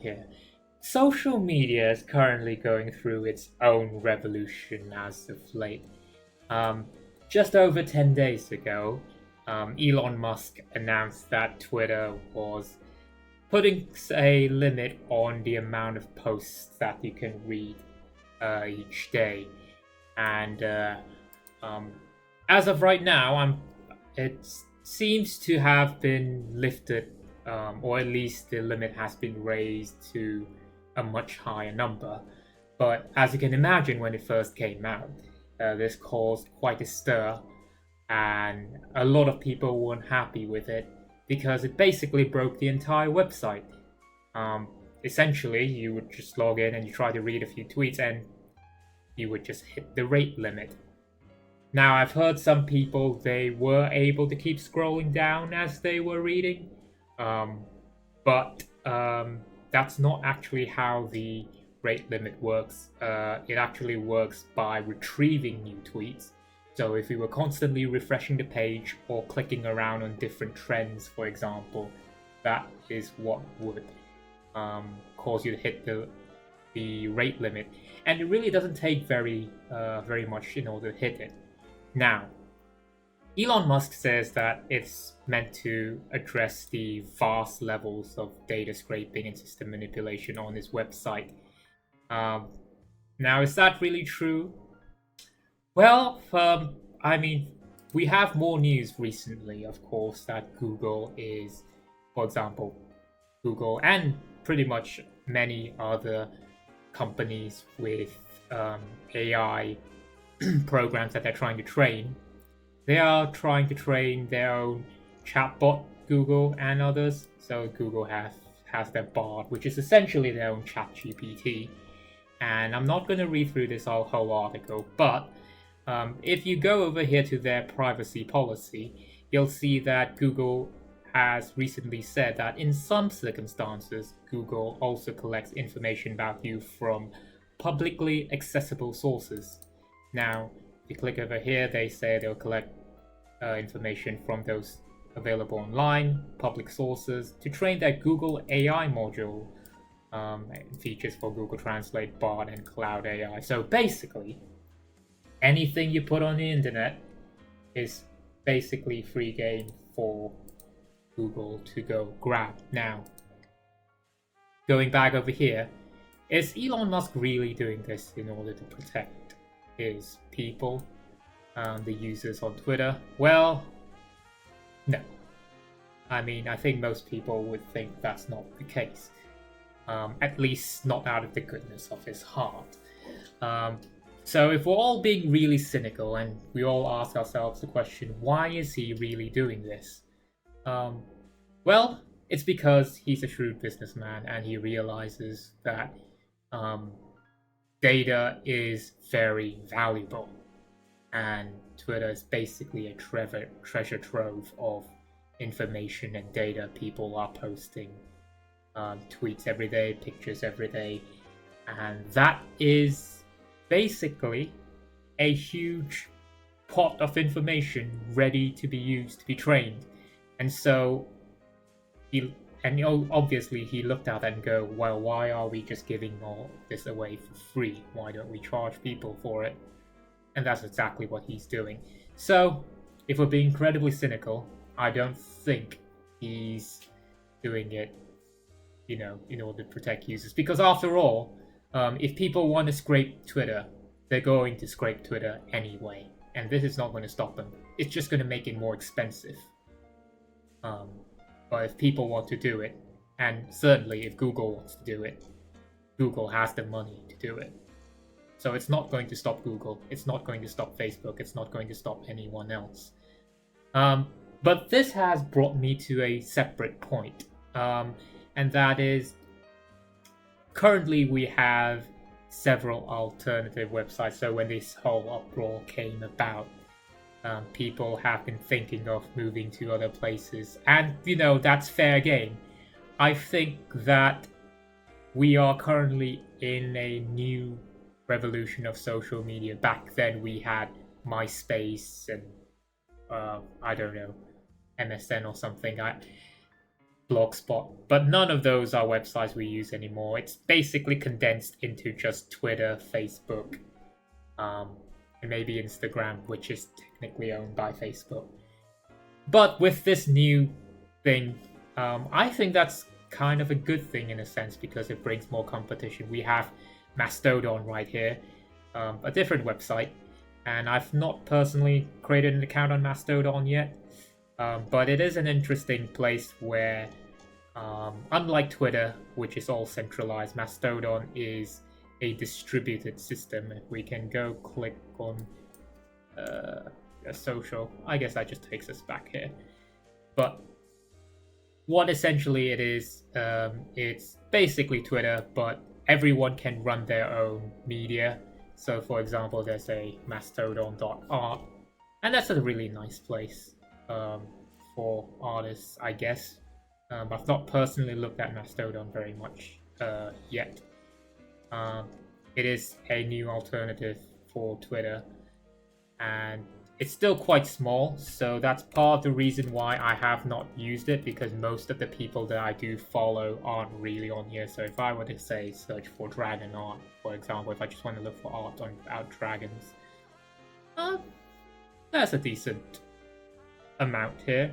here. Social media is currently going through its own revolution as of late. Um, just over 10 days ago, Elon Musk announced that Twitter was putting a limit on the amount of posts that you can read each day. And um, as of right now, it seems to have been lifted, or at least the limit has been raised to a much higher number. But as you can imagine, when it first came out, this caused quite a stir, and a lot of people weren't happy with it because it basically broke the entire website. Um, Essentially, you would just log in and you try to read a few tweets, and you would just hit the rate limit. Now, I've heard some people they were able to keep scrolling down as they were reading, but that's not actually how the rate limit works. It actually works by retrieving new tweets. So if you were constantly refreshing the page or clicking around on different trends, for example, that is what would cause you to hit the rate limit. And it really doesn't take very much in order to hit it. Now, Elon Musk says that it's meant to address the vast levels of data scraping and system manipulation on his website. Um, Now, is that really true? Well, I mean, we have more news recently, of course, that Google is, for example, Google and pretty much many other companies with AI programs that they're trying to train. They are trying to train their own chatbot, Google and others. So Google has their Bard, which is essentially their own ChatGPT. And I'm not going to read through this whole article, but if you go over here to their privacy policy, you'll see that Google has recently said that in some circumstances, Google also collects information about you from publicly accessible sources. Now, if you click over here, they say they'll collect information from those available online, public sources, to train their Google AI module features for Google Translate, Bard, and Cloud AI. So basically, anything you put on the internet is basically free game for Google to go grab. Now, going back over here, is Elon Musk really doing this in order to protect his people, the users on Twitter? Well, no. I mean, I think most people would think that's not the case. At least not out of the goodness of his heart. So if we're all being really cynical and we all ask ourselves the question, why is he really doing this? Well, it's because he's a shrewd businessman and he realizes that data is very valuable, and Twitter is basically a treasure trove of information and data. People are posting tweets every day, pictures every day, and that is basically a huge pot of information ready to be used to be trained. And so obviously he looked at that and go, well, why are we just giving all this away for free? Why don't we charge people for it? And that's exactly what he's doing. So if we're being incredibly cynical, I don't think he's doing it, in order to protect users. Because after all, if people want to scrape Twitter, they're going to scrape Twitter anyway. And this is not going to stop them. It's just going to make it more expensive. But if people want to do it, and certainly if Google wants to do it, Google has the money to do it. So it's not going to stop Google. It's not going to stop Facebook. It's not going to stop anyone else. But this has brought me to a separate point. And that is, currently we have several alternative websites. So when this whole uproar came about, people have been thinking of moving to other places. And, that's fair game. I think that we are currently in a new revolution of social media. Back then we had MySpace and, I don't know, MSN or something. Blogspot, but none of those are websites we use anymore. It's basically condensed into just Twitter, Facebook, and maybe Instagram, which is technically owned by Facebook. But with this new thing, I think that's kind of a good thing in a sense because it brings more competition. We have Mastodon right here, a different website, and I've not personally created an account on Mastodon yet, but it is an interesting place where, unlike Twitter, which is all centralized, Mastodon is a distributed system. If we can go click on a social, I guess that just takes us back here. But what essentially it is, it's basically Twitter, but everyone can run their own media. So for example, there's a mastodon.art, and that's a really nice place for artists, I guess. I've not personally looked at Mastodon very much yet. It is a new alternative for Twitter, and it's still quite small, so that's part of the reason why I have not used it, because most of the people that I do follow aren't really on here. So if I were to say search for dragon art, for example, if I just want to look for art about dragons, that's a decent amount here,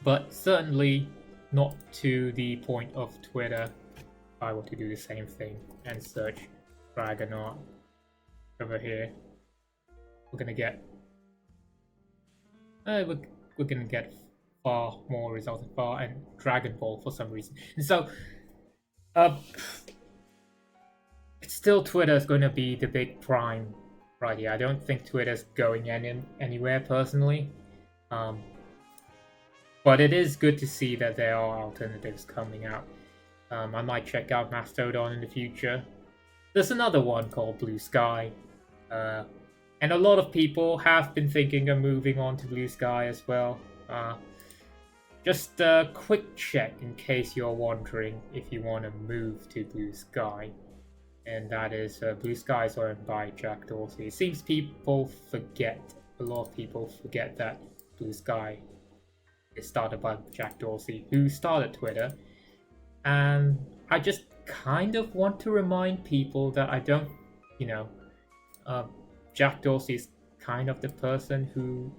but certainly not to the point of Twitter. If I were to do the same thing and search dragon art over here, we're gonna get we're gonna get far more results than far and Dragon Ball for some reason. And so it's still Twitter's gonna be the big prime right here. I don't think Twitter's going anywhere personally. But it is good to see that there are alternatives coming out. I might check out Mastodon in the future. There's another one called Bluesky. And a lot of people have been thinking of moving on to Bluesky as well. Just a quick check in case you're wondering if you want to move to Bluesky. And that is, Bluesky is owned by Jack Dorsey. It seems a lot of people forget that Bluesky is started by Jack Dorsey, who started Twitter. And I just kind of want to remind people that I don't, Jack Dorsey is kind of the person who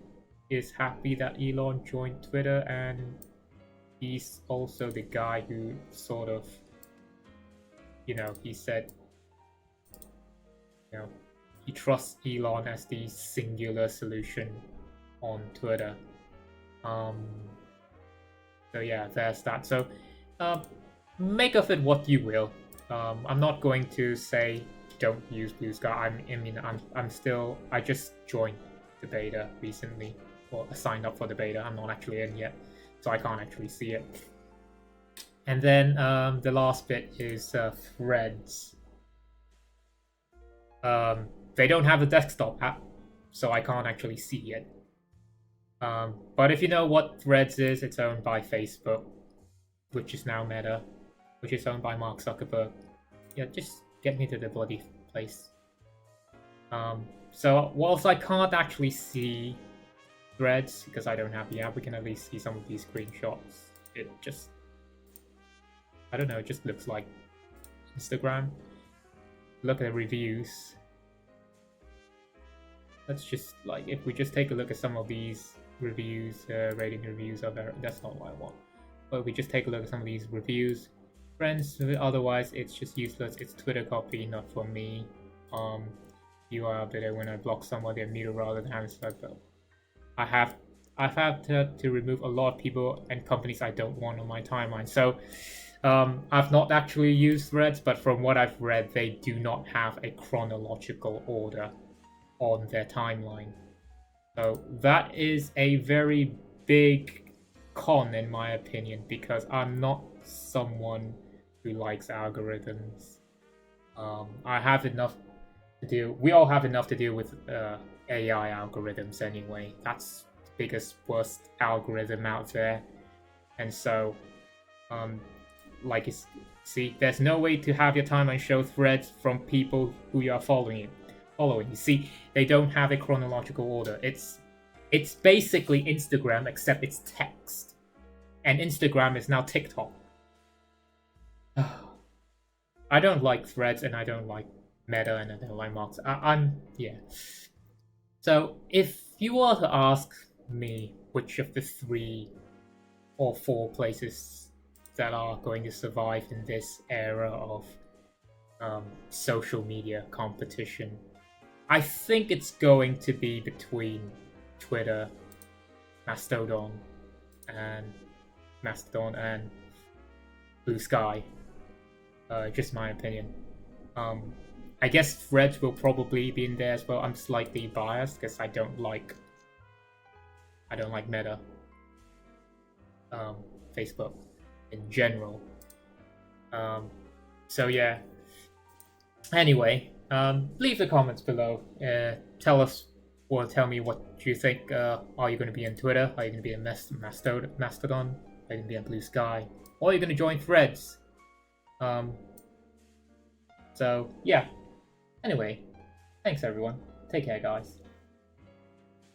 is happy that Elon joined Twitter, and he's also the guy who sort of, he said, he trusts Elon as the singular solution on Twitter. So yeah, there's that. So make of it what you will. I'm not going to say don't use Bluesky. I just joined the beta recently, or signed up for the beta. I'm not actually in yet, so I can't actually see it. And then the last bit is Threads. They don't have a desktop app, so I can't actually see it. But if you know what Threads is, it's owned by Facebook, which is now Meta, which is owned by Mark Zuckerberg. Yeah, just get me to the bloody place. So whilst I can't actually see Threads because I don't have the app, we can at least see some of these screenshots. It just, I don't know, it just looks like Instagram. Look at the reviews. Let's just, if we just take a look at some of these reviews, rating reviews are very, that's not what I want. But if we just take a look at some of these reviews, friends, otherwise it's just useless. It's Twitter copy, not for me. You are better when I block someone, they're muted rather than having stuff. I've had to remove a lot of people and companies I don't want on my timeline. So I've not actually used Threads, but from what I've read, they do not have a chronological order on their timeline. So that is a very big con in my opinion, because I'm not someone who likes algorithms. I have enough to deal. We all have enough to deal with AI algorithms anyway. That's the biggest, worst algorithm out there. And so, see, there's no way to have your timeline show Threads from people who you are following. You see, they don't have a chronological order. It's basically Instagram except it's text. and Instagram is now TikTok. I don't like Threads, and I don't like Meta, and I don't like Marks. Yeah. So if you were to ask me which of the 3 or 4 places that are going to survive in this era of social media competition, I think it's going to be between Twitter, Mastodon, and bluesky. Just my opinion. I guess Threads will probably be in there as well. I'm slightly biased because I don't like Meta, Facebook in general. So yeah. Anyway, leave the comments below. Tell me what you think. Are you going to be on Twitter? Are you going to be in Mastodon? Are you going to be on bluesky? Or are you going to join Threads? So yeah. Anyway, thanks everyone. Take care, guys.